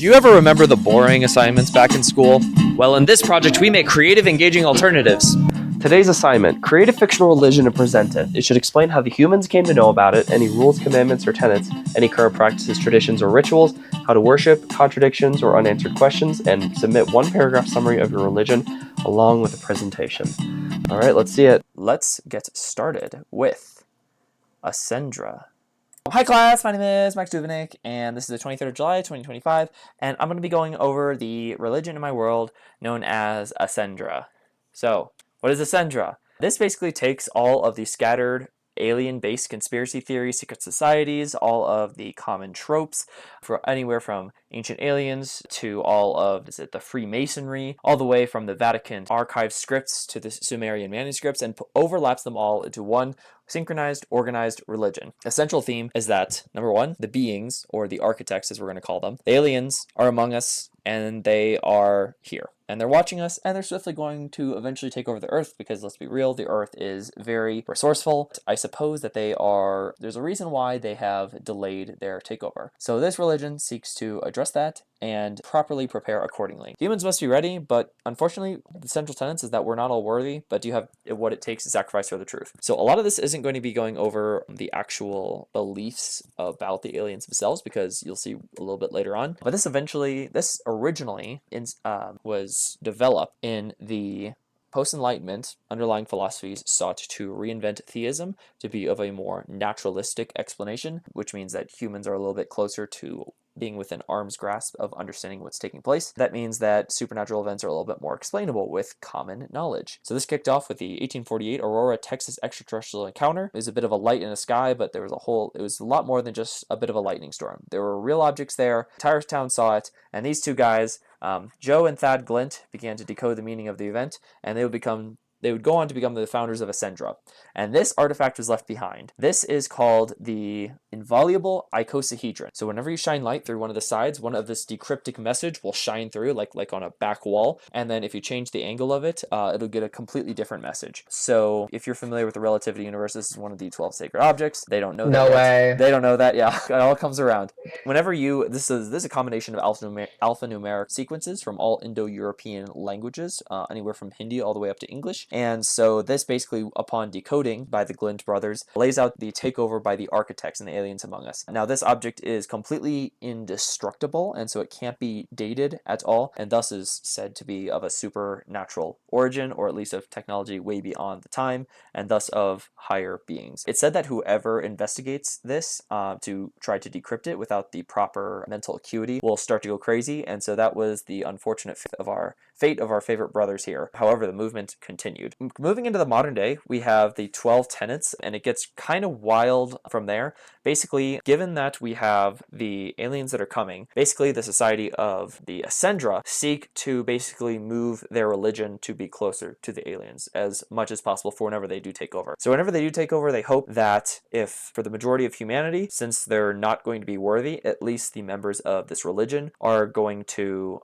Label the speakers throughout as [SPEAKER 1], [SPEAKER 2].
[SPEAKER 1] Do you ever remember the boring assignments back in school? Well, in this project, we make creative, engaging alternatives.
[SPEAKER 2] Today's assignment, create a fictional religion and present it. It should explain how the humans came to know about it, any rules, commandments, or tenets, any current practices, traditions, or rituals, how to worship, contradictions, or unanswered questions, and submit one paragraph summary of your religion along with a presentation. All right, let's see it.
[SPEAKER 1] Let's get started with Ascendra. Hi class, my name is Max Duvenik, and this is the 23rd of July, 2025, and I'm going to be going over the religion in my world known as Ascendra. So, what is Ascendra? This basically takes all of the scattered alien-based conspiracy theories, secret societies, all of the common tropes, for anywhere from ancient aliens to all of the Freemasonry, all the way from the Vatican archive scripts to the Sumerian manuscripts, and overlaps them all into one synchronized, organized religion. A central theme is that, number one, the beings, or the architects as we're going to call them, the aliens are among us, and they are here. And they're watching us, and they're swiftly going to eventually take over the Earth, because let's be real, the Earth is very resourceful. I suppose that there's a reason why they have delayed their takeover. So this religion seeks to address that and properly prepare accordingly. Humans must be ready, but unfortunately, the central tenets is that we're not all worthy, but do have what it takes to sacrifice for the truth. So a lot of this isn't going to be going over the actual beliefs about the aliens themselves, because you'll see a little bit later on. But this originally was developed in the post-Enlightenment. Underlying philosophies sought to reinvent theism to be of a more naturalistic explanation, which means that humans are a little bit closer to being within arm's grasp of understanding what's taking place. That means that supernatural events are a little bit more explainable with common knowledge. So this kicked off with the 1848 Aurora, Texas extraterrestrial encounter. It was a bit of a light in the sky, but it was a lot more than just a bit of a lightning storm. There were real objects there. The entire town saw it, and these two guys, Joe and Thad Glint, began to decode the meaning of the event, and they would go on to become the founders of Ascendra. And this artifact was left behind. This is called the inviolable icosahedron. So whenever you shine light through one of the sides, one of this decryptic message will shine through like on a back wall. And then if you change the angle of it, it'll get a completely different message. So if you're familiar with the relativity universe, this is one of the 12 sacred objects. They don't know that.
[SPEAKER 3] No way.
[SPEAKER 1] They don't know that. Yeah, it all comes around. Whenever this is a combination of alphanumeric sequences from all Indo-European languages, anywhere from Hindi all the way up to English. And so this basically, upon decoding by the Glint brothers, lays out the takeover by the architects and the aliens among us. Now this object is completely indestructible, and so it can't be dated at all, and thus is said to be of a supernatural origin, or at least of technology way beyond the time, and thus of higher beings. It's said that whoever investigates this to try to decrypt it without the proper mental acuity will start to go crazy, and so that was the unfortunate fate of our favorite brothers here. However, the movement continued. Moving into the modern day, we have the 12 tenets, and it gets kind of wild from there. Basically, given that we have the aliens that are coming, basically the society of the Ascendra seek to basically move their religion to be closer to the aliens as much as possible for whenever they do take over. So whenever they do take over, they hope that if for the majority of humanity, since they're not going to be worthy, at least the members of this religion are going to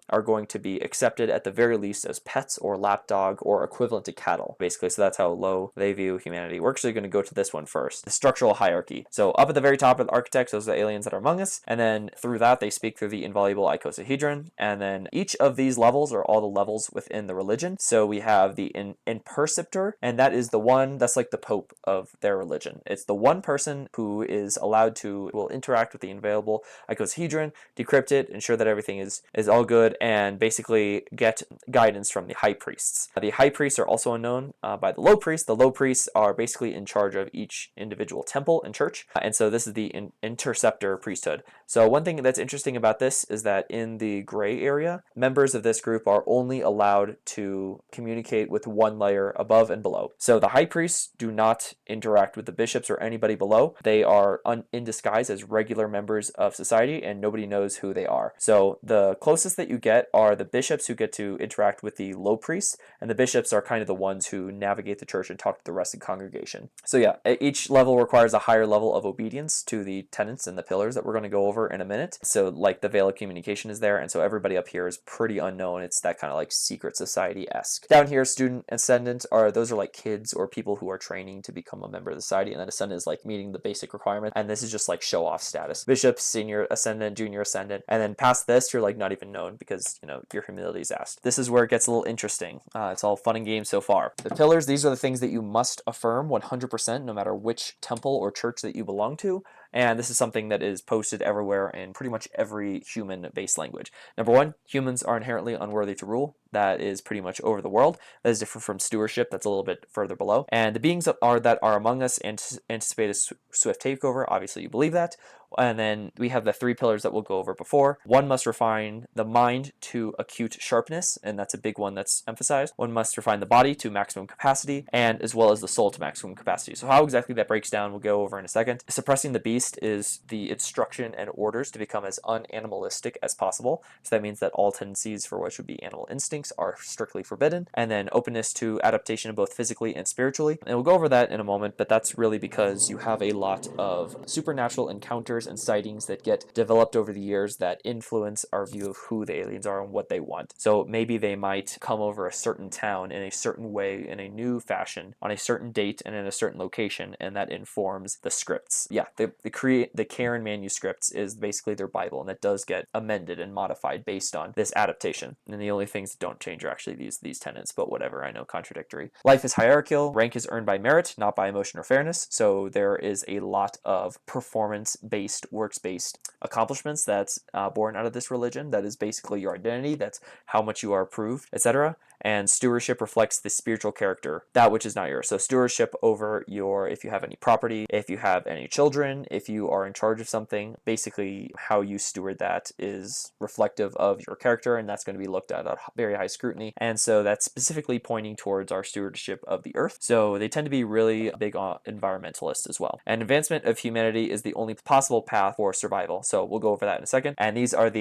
[SPEAKER 1] be accepted at the very least as pets or lapdog or equivalent to cattle, basically. So that's how low they view humanity. We're actually going to go to this one first, the structural hierarchy. So up at the very top of the architects, those are the aliens that are among us, and then through that they speak through the inviolable icosahedron, and then each of these levels are all the levels within the religion. So we have the imperceptor, and that is the one that's like the pope of their religion. It's the one person who will interact with the inviolable icosahedron, decrypt it, ensure that everything is all good, and basically get guidance from the high priests. The high priests are also unknown by the low priests. The low priests are basically in charge of each individual temple and church, and so this is the interceptor priesthood. So one thing that's interesting about this is that in the gray area, members of this group are only allowed to communicate with one layer above and below. So the high priests do not interact with the bishops or anybody below. They are in disguise as regular members of society, and nobody knows who they are. So the closest that you get are the bishops, who get to interact with the low priests, and the bishops are kind of the ones who navigate the church and talk to the rest of the congregation. So yeah, each level requires a higher level of obedience to the tenets and the pillars that we're going to go over in a minute. So like the veil of communication is there, and so everybody up here is pretty unknown. It's that kind of like secret society-esque. Down here, student ascendant those are like kids or people who are training to become a member of the society, and then ascendant is like meeting the basic requirement, and this is just like show off status. Bishop, senior ascendant, junior ascendant, and then past this you're like not even known because your humility is asked. This is where it gets a little interesting. It's all fun and games so far. The pillars, these are the things that you must affirm 100% no matter which temple or church that you belong to. And this is something that is posted everywhere in pretty much every human-based language. Number one, humans are inherently unworthy to rule. That is pretty much over the world. That is different from stewardship. That's a little bit further below. And the beings that are among us anticipate a swift takeover. Obviously, you believe that. And then we have the three pillars that we'll go over before. One must refine the mind to acute sharpness, and that's a big one that's emphasized. One must refine the body to maximum capacity, and as well as the soul to maximum capacity. So how exactly that breaks down, we'll go over in a second. Suppressing the beast is the instruction and orders to become as unanimalistic as possible. So that means that all tendencies for which would be animal instincts are strictly forbidden. And then openness to adaptation both physically and spiritually. And we'll go over that in a moment, but that's really because you have a lot of supernatural encounters and sightings that get developed over the years that influence our view of who the aliens are and what they want. So maybe they might come over a certain town in a certain way, in a new fashion, on a certain date and in a certain location, and that informs the scripts. Yeah, the Karen manuscripts is basically their Bible, and that does get amended and modified based on this adaptation. And the only things that don't change are actually these tenets, but whatever, I know, contradictory. Life is hierarchical. Rank is earned by merit, not by emotion or fairness. So there is a lot of performance-based, works-based accomplishments that's born out of this religion. That is basically your identity. That's how much you are approved, etc. And stewardship reflects the spiritual character, that which is not yours. So stewardship over if you have any property, if you have any children, if you are in charge of something, basically how you steward that is reflective of your character, and that's going to be looked at very high scrutiny. And so that's specifically pointing towards our stewardship of the earth. So they tend to be really big environmentalists as well. And advancement of humanity is the only possible path for survival. So we'll go over that in a second. And these are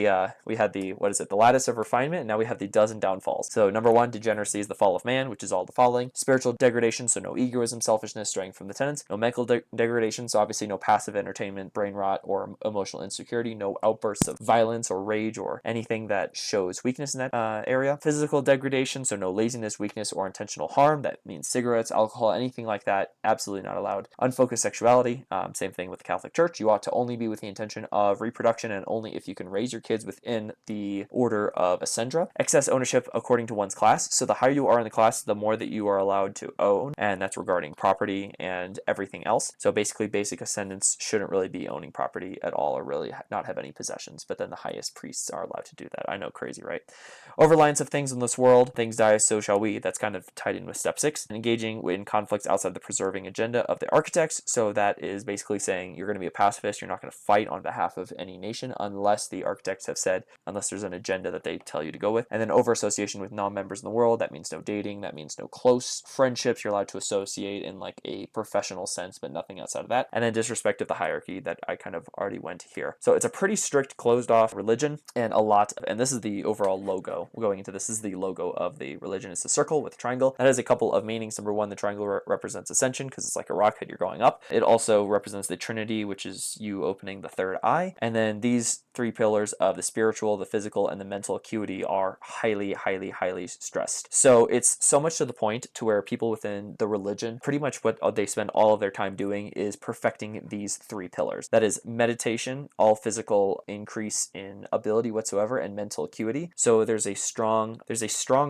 [SPEAKER 1] we had the lattice of refinement, and now we have the dozen downfalls. So number one, degeneracy is the fall of man, which is all the falling. Spiritual degradation, so no egoism, selfishness, straying from the tenets. No mental degradation, so obviously no passive entertainment, brain rot, or emotional insecurity. No outbursts of violence or rage or anything that shows weakness in that area. Physical degradation, so no laziness, weakness, or intentional harm. That means cigarettes, alcohol, anything like that, absolutely not allowed. Unfocused sexuality, same thing with the Catholic Church. You ought to only be with the intention of reproduction, and only if you can raise your kids within the order of Ascendra. Excess ownership according to one's class. So the higher you are in the class, the more that you are allowed to own, and that's regarding property and everything else. So basically, basic ascendants shouldn't really be owning property at all, or really not have any possessions, but then the highest priests are allowed to do that. I know, crazy, right? Overlines of things in this world, things die, so shall we. That's kind of tied in with step 6. Engaging in conflicts outside the preserving agenda of the architects. So that is basically saying you're going to be a pacifist, you're not going to fight on behalf of any nation unless the architects have said, unless there's an agenda that they tell you to go with. And then over association with non-members in the world, that means no dating, that means no close friendships. You're allowed to associate in like a professional sense, but nothing outside of that. And then disrespect of the hierarchy that I kind of already went here. So it's a pretty strict, closed off religion, and this is the overall logo. Going into this is the logo of the religion. It's a circle with a triangle. That has a couple of meanings. Number one, the triangle represents ascension because it's like a rocket, you're going up. It also represents the Trinity, which is you opening the third eye. And then these three pillars of the spiritual, the physical, and the mental acuity are highly, highly, highly stressed. So it's so much to the point to where people within the religion, pretty much what they spend all of their time doing is perfecting these three pillars. That is meditation, all physical increase in ability whatsoever, and mental acuity. So there's a strong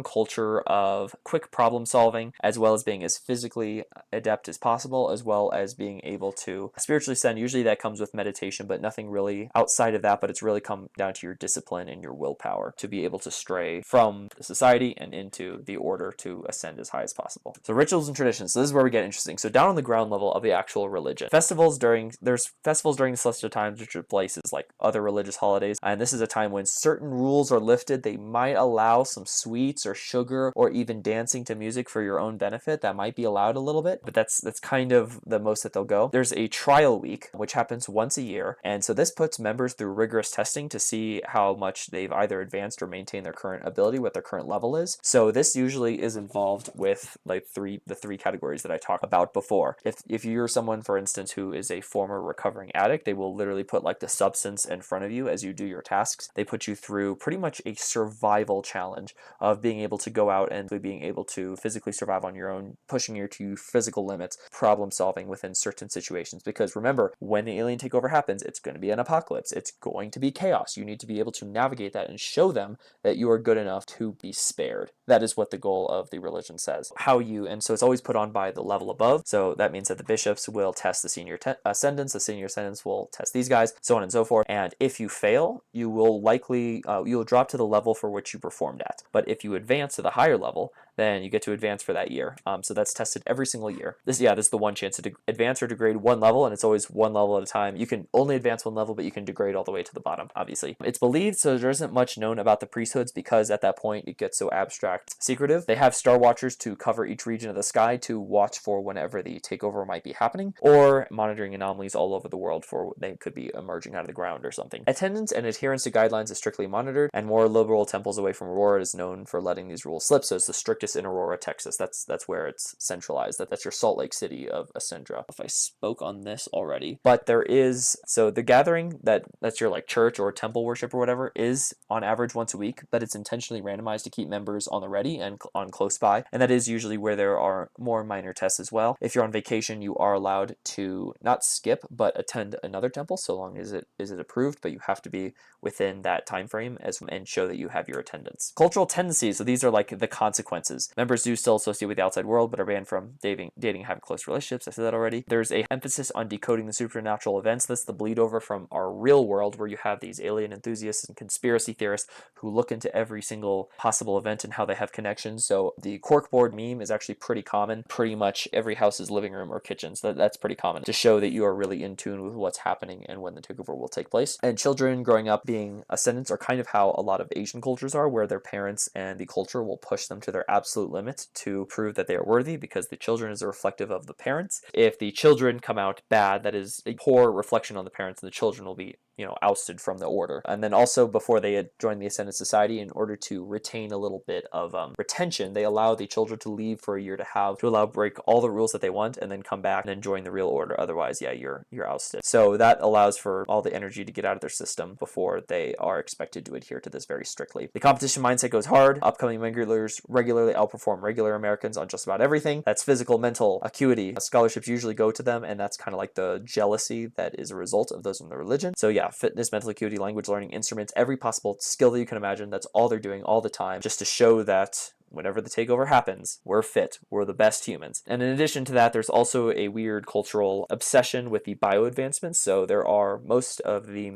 [SPEAKER 1] culture of quick problem solving, as well as being as physically adept as possible, as well as being able to spiritually ascend. Usually that comes with meditation, but nothing really outside of that, but it's really come down to your discipline and your willpower to be able to stray from the society and into the order to ascend as high as possible. So rituals and traditions. So this is where we get interesting. So down on the ground level of the actual religion. There's festivals during the celestial times, which are places like other religious holidays. And this is a time when certain rules are lifted. They might allow some sweets or sugar or even dancing to music for your own benefit, that might be allowed a little bit, but that's kind of the most that they'll go. There's a trial week, which happens once a year, and so this puts members through rigorous testing to see how much they've either advanced or maintained their current ability, what their current level is. So this usually is involved with like the three categories that I talked about before. If you're someone, for instance, who is a former recovering addict, they will literally put like the substance in front of you as you do your tasks. They put you through pretty much a survival challenge of being able to go out and being able to physically survive on your own, pushing you to physical limits, problem solving within certain situations. Because remember, when the alien takeover happens, it's going to be an apocalypse. It's going to be chaos. You need to be able to navigate that and show them that you are good enough to be spared. That is what the goal of the religion says. And so it's always put on by the level above. So that means that the bishops will test the senior ascendants, the senior ascendants will test these guys, so on and so forth. And if you fail, you will likely, you'll drop to the level for which you performed at. But if you advance to the higher level, then you get to advance for that year. So that's tested every single year. This is the one chance to advance or degrade one level, and it's always one level at a time. You can only advance one level, but you can degrade all the way to the bottom, obviously. It's believed, so there isn't much known about the priesthoods because at that point it gets so abstract, secretive. They have star watchers to cover each region of the sky to watch for whenever the takeover might be happening, or monitoring anomalies all over the world for they could be emerging out of the ground or something. Attendance and adherence to guidelines is strictly monitored, and more liberal temples away from Aurora is known for letting these rules slip. So it's the strictest in Aurora, Texas. That's where it's centralized. That's your Salt Lake City of Ascendra. If I spoke on this already, but there is, so the gathering that's your like church or temple worship or whatever is on average once a week, but it's intentionally randomized to keep members on the ready and on close by, and that is usually where there are more minor tests as well. If you're on vacation, you are allowed to not skip but attend another temple so long as it is approved, but you have to be within that time frame and show that you have your attendance. Cultural tendencies, so these are like the consequences. Members do still associate with the outside world, but are banned from dating and having close relationships. I said that already. There's a emphasis on decoding the supernatural events. That's the bleed over from our real world, where you have these alien enthusiasts and conspiracy theorists who look into every single possible event and how they have connections. So the corkboard meme is actually pretty common. Pretty much every house's living room or kitchen. So that's pretty common to show that you are really in tune with what's happening and when the takeover will take place. And children growing up being ascendants are kind of how a lot of Asian cultures are, where their parents and the culture will push them to their absolute limits to prove that they are worthy, because the children is a reflective of the parents. If the children come out bad, that is a poor reflection on the parents, and the children will be ousted from the order. And then also, before they had joined the Ascendant Society, in order to retain a little bit of retention, they allow the children to leave for a year to allow break all the rules that they want and then come back and then join the real order. Otherwise, you're ousted. So that allows for all the energy to get out of their system before they are expected to adhere to this very strictly. The competition mindset goes hard. Upcoming regulars regularly outperform regular Americans on just about everything. That's physical, mental, acuity. Scholarships usually go to them, and that's kind of like the jealousy that is a result of those in the religion. So fitness, mental acuity, language learning, instruments, every possible skill that you can imagine. That's all they're doing all the time, just to show that whenever the takeover happens, we're fit, we're the best humans. And in addition to that, there's also a weird cultural obsession with the bio advancements. So there are most of the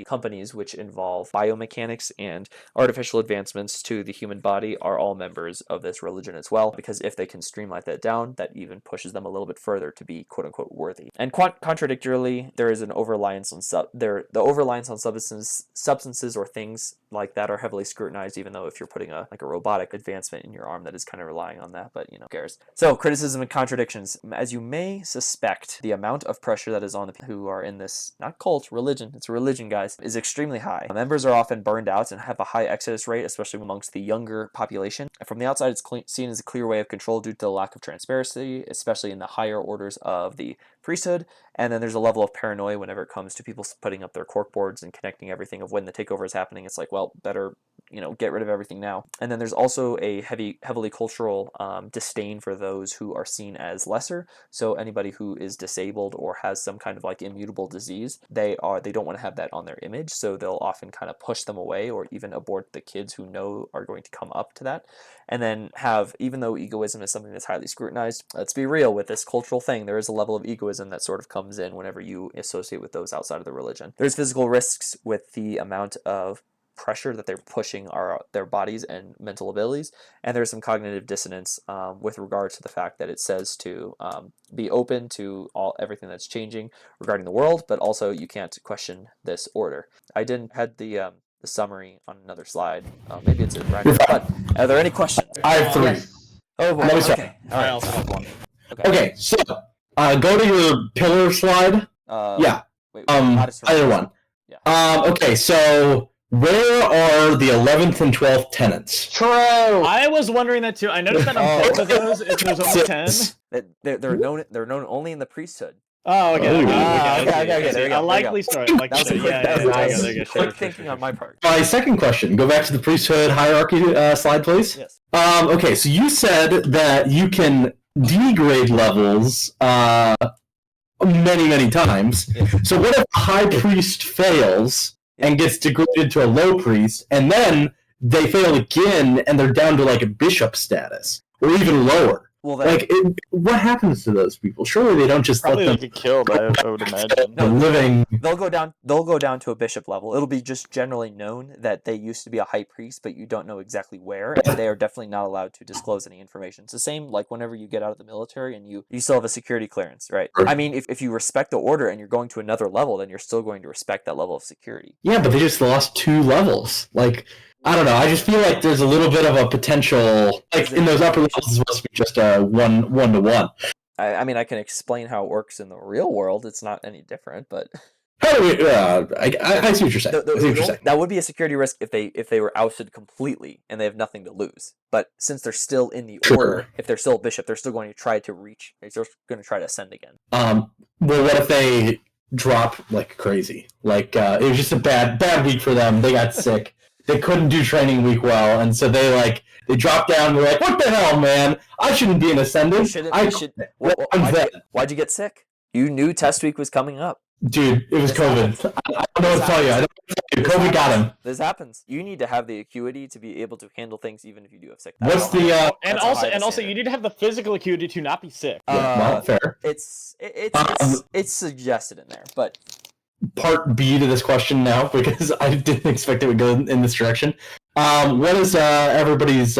[SPEAKER 1] companies which involve biomechanics and artificial advancements to the human body are all members of this religion as well, because if they can streamline that down, that even pushes them a little bit further to be quote unquote worthy. And contradictorily, there is an over-reliance on substances or things like that are heavily scrutinized, even though if you're putting a robotic advancement in your arm, that is kind of relying on that, but who cares. So criticism and contradictions. As you may suspect, the amount of pressure that is on the people who are in this, not cult, religion, it's a religion, guys, is extremely high. Members are often burned out and have a high exodus rate, especially amongst the younger population. From the outside, it's seen as a clear way of control due to the lack of transparency, especially in the higher orders of the priesthood. And then there's a level of paranoia whenever it comes to people putting up their corkboards and connecting everything of when the takeover is happening. It's like, well, better get rid of everything now. And then there's also a heavily cultural disdain for those who are seen as lesser. So anybody who is disabled or has some kind of like immutable disease, they don't want to have that on their image. So they'll often kind of push them away or even abort the kids who know are going to come up to that. And then even though egoism is something that's highly scrutinized, let's be real with this cultural thing, there is a level of egoism that sort of comes in whenever you associate with those outside of the religion. There's physical risks with the amount of pressure that they're pushing their bodies and mental abilities, and there's some cognitive dissonance with regard to the fact that it says to be open to everything that's changing regarding the world, but also you can't question this order. I didn't had the the summary on another slide. Maybe it's a random. But are there any questions?
[SPEAKER 3] I have 3.
[SPEAKER 1] Oh boy.
[SPEAKER 3] Let me start.
[SPEAKER 1] Okay. All
[SPEAKER 4] I
[SPEAKER 1] right.
[SPEAKER 4] also have one.
[SPEAKER 3] Okay, so go to your pillar slide. Yeah.
[SPEAKER 1] Wait,
[SPEAKER 3] Either one.
[SPEAKER 1] Yeah.
[SPEAKER 3] Okay, so where are the 11th and 12th tenants?
[SPEAKER 2] True.
[SPEAKER 4] I was wondering that too. I noticed that on both of those, there's only 10.
[SPEAKER 1] They're known only in the priesthood.
[SPEAKER 4] Oh, okay.
[SPEAKER 3] Oh,
[SPEAKER 4] okay,
[SPEAKER 1] okay, there you go,
[SPEAKER 4] A likely story. Like
[SPEAKER 1] That was a quick,
[SPEAKER 4] yeah,
[SPEAKER 1] that
[SPEAKER 4] yeah,
[SPEAKER 1] was
[SPEAKER 4] there you
[SPEAKER 1] nice.
[SPEAKER 4] go, there you go.
[SPEAKER 1] Quick
[SPEAKER 4] Sure,
[SPEAKER 1] thinking
[SPEAKER 4] sure,
[SPEAKER 1] on my part.
[SPEAKER 3] My second question. Go back to the priesthood hierarchy slide, please.
[SPEAKER 1] Yes.
[SPEAKER 3] Okay, so you said that you can degrade levels many, many times.
[SPEAKER 1] Yes.
[SPEAKER 3] So what if a high priest fails and gets degraded to a low priest, and then they fail again and they're down to like a bishop status, or even lower?
[SPEAKER 1] Well, then,
[SPEAKER 3] What happens to those people? Surely they don't just
[SPEAKER 4] Probably
[SPEAKER 3] let
[SPEAKER 4] like
[SPEAKER 3] them
[SPEAKER 4] get killed, I would imagine.
[SPEAKER 1] No,
[SPEAKER 3] living.
[SPEAKER 1] they'll go down to a bishop level. It'll be just generally known that they used to be a high priest, but you don't know exactly where, and they are definitely not allowed to disclose any information. It's the same like whenever you get out of the military and you still have a security clearance, right?
[SPEAKER 3] Sure.
[SPEAKER 1] I mean, if you respect the order and you're going to another level, then you're still going to respect that level of security.
[SPEAKER 3] Yeah, but they just lost 2 levels. Like, I don't know. I just feel like there's a little bit of a potential, like in those upper levels, it's supposed to be just a one to one.
[SPEAKER 1] I mean, I can explain how it works in the real world. It's not any different, but
[SPEAKER 3] How do we? I see what you're saying. I see what you're saying.
[SPEAKER 1] that would be a security risk if they were ousted completely and they have nothing to lose. But since they're still in the order, if they're still a bishop, they're still going to try to reach. They're still going to try to ascend again.
[SPEAKER 3] Well, what if they drop like crazy? Like it was just a bad week for them. They got sick. They couldn't do training week well, and so they dropped down. They're like, "What the hell, man? I shouldn't be an ascendant."
[SPEAKER 1] Why'd you get sick? You knew test week was coming up.
[SPEAKER 3] Dude, it was COVID. I don't know what to tell you. COVID got him.
[SPEAKER 1] This happens. You need to have the acuity to be able to handle things even if you do have sick.
[SPEAKER 3] What's the
[SPEAKER 4] and also you need to have the physical acuity to not be sick.
[SPEAKER 3] well, fair.
[SPEAKER 1] It's suggested in there, but
[SPEAKER 3] part B to this question now, because I didn't expect it would go in this direction. What is everybody's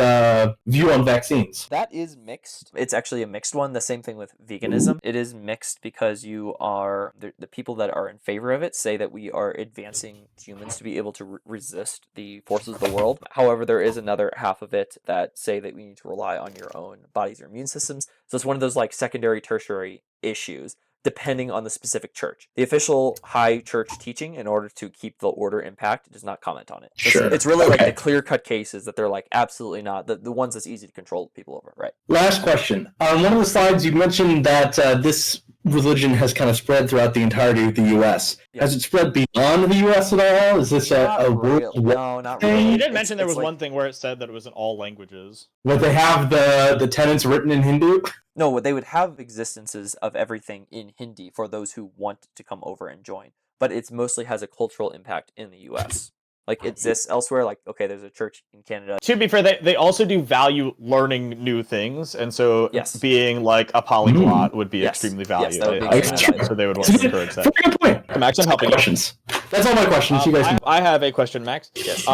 [SPEAKER 3] view on vaccines?
[SPEAKER 1] that is mixed. It's actually a mixed one. The same thing with veganism. It is mixed because the people that are in favor of it say that we are advancing humans to be able to resist the forces of the world. However, there is another half of it that say that we need to rely on your own bodies or immune systems. So it's one of those like secondary, tertiary issues, depending on the specific church. The official high church teaching, in order to keep the order intact, does not comment on it.
[SPEAKER 3] Sure.
[SPEAKER 1] It's really like the clear-cut cases that they're like, absolutely not. The ones that's easy to control people over, right?
[SPEAKER 3] Last question. On one of the slides, you mentioned that this religion has kind of spread throughout the entirety of the U.S.
[SPEAKER 1] Yeah.
[SPEAKER 3] Has it spread beyond the U.S. at all? Is this a world?
[SPEAKER 1] No, not
[SPEAKER 3] thing?
[SPEAKER 1] really.
[SPEAKER 4] You did mention there
[SPEAKER 1] It's
[SPEAKER 4] was
[SPEAKER 1] like-
[SPEAKER 4] one thing where it said that it was in all languages.
[SPEAKER 3] Would they have the tenets written in Hindu?
[SPEAKER 1] No, they would have existences of everything in Hindi for those who want to come over and join. But it mostly has a cultural impact in the U.S. Like, it exists elsewhere. Like, okay, there's a church in Canada.
[SPEAKER 4] To be fair, they also do value learning new things, and so
[SPEAKER 1] Yes.
[SPEAKER 4] being like a polyglot would be
[SPEAKER 1] Yes.
[SPEAKER 4] extremely
[SPEAKER 1] Yes,
[SPEAKER 4] valued.
[SPEAKER 1] that would be
[SPEAKER 3] extremely
[SPEAKER 4] So they would want
[SPEAKER 3] It's
[SPEAKER 4] to
[SPEAKER 3] a
[SPEAKER 4] encourage that.
[SPEAKER 3] very good point.
[SPEAKER 4] Max, I'm helping you.
[SPEAKER 3] Questions. That's all my questions. You guys can...
[SPEAKER 4] I have a question, Max.
[SPEAKER 1] Yes.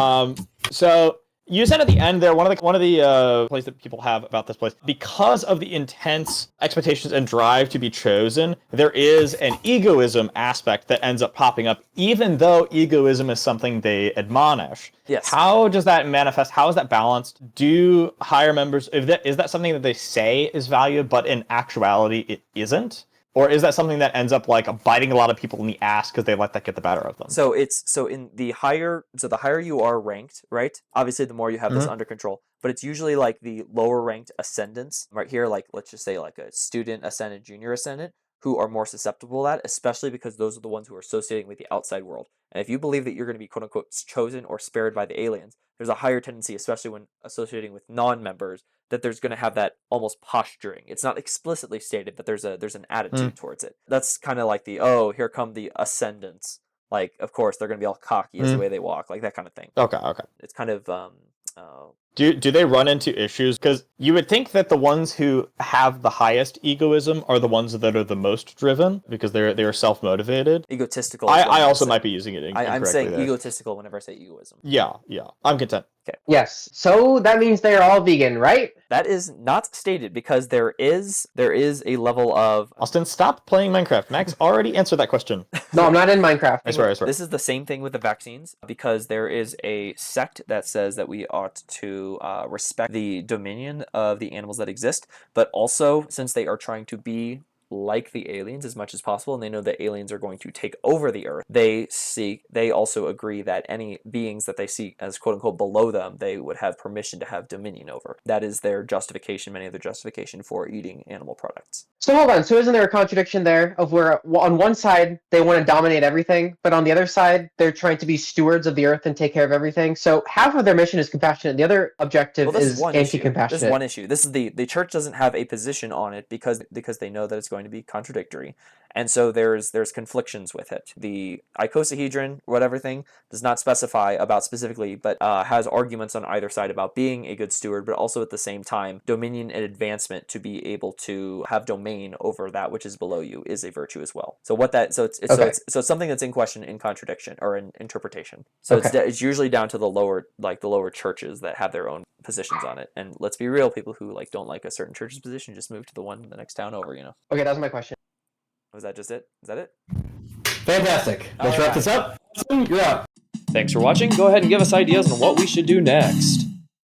[SPEAKER 4] So you said at the end there, one of the plays that people have about this place, because of the intense expectations and drive to be chosen, there is an egoism aspect that ends up popping up, even though egoism is something they admonish.
[SPEAKER 1] Yes.
[SPEAKER 4] How does that manifest? How is that balanced? Do higher members, is that something that they say is valued, but in actuality it isn't? Or is that something that ends up like biting a lot of people in the ass because they let that get the better of them?
[SPEAKER 1] So the higher you are ranked, right? Obviously, the more you have this under control. But it's usually like the lower ranked ascendants right here. Like, let's just say like a student ascendant, junior ascendant, who are more susceptible to that, especially because those are the ones who are associating with the outside world. And if you believe that you're going to be quote unquote chosen or spared by the aliens, there's a higher tendency, especially when associating with non-members, that there's going to have that almost posturing. It's not explicitly stated, but there's an attitude towards it. That's kind of like here come the ascendants. Like, of course, they're going to be all cocky as the way they walk, like that kind of thing.
[SPEAKER 4] Okay.
[SPEAKER 1] It's kind of
[SPEAKER 4] Do they run into issues? Because you would think that the ones who have the highest egoism are the ones that are the most driven because they are self motivated.
[SPEAKER 1] Egotistical. is what
[SPEAKER 4] I
[SPEAKER 1] I'm
[SPEAKER 4] also
[SPEAKER 1] saying.
[SPEAKER 4] might be using it incorrectly.
[SPEAKER 1] I'm saying
[SPEAKER 4] there.
[SPEAKER 1] egotistical whenever I say egoism.
[SPEAKER 4] Yeah. I'm content.
[SPEAKER 5] Yes. So that means they are all vegan, right?
[SPEAKER 1] That is not stated because there is a level of.
[SPEAKER 4] Austin, stop playing Minecraft. Max already answered that question.
[SPEAKER 5] No, I'm not in Minecraft.
[SPEAKER 4] I swear.
[SPEAKER 1] This is the same thing with the vaccines because there is a sect that says that we ought to respect the dominion of the animals that exist, but also since they are trying to be like the aliens as much as possible, and they know that aliens are going to take over the earth, they also agree that any beings that they see as quote unquote below them, they would have permission to have dominion over. That is their justification, many of their justification for eating animal products.
[SPEAKER 5] So hold on. So isn't there a contradiction there of where on one side they want to dominate everything, but on the other side they're trying to be stewards of the earth and take care of everything? So half of their mission is compassionate. The other objective is anti-compassionate.
[SPEAKER 1] This is one issue. This is the church doesn't have a position on it because they know that it's going to be contradictory. And so there's conflictions with it. The icosahedron, whatever thing, does not specify about specifically, but has arguments on either side about being a good steward, but also at the same time, dominion and advancement to be able to have domain over that which is below you is a virtue as well. So it's something that's in question, in contradiction, or in interpretation. So it's usually down to the lower churches that have their own positions on it. And let's be real, people who don't like a certain church's position just move to the one the next town over.
[SPEAKER 5] Okay, that was my question.
[SPEAKER 1] Was that just it? Is that it?
[SPEAKER 3] Fantastic. Let's wrap this up. You're up.
[SPEAKER 2] Thanks for watching. Go ahead and give us ideas on what we should do next.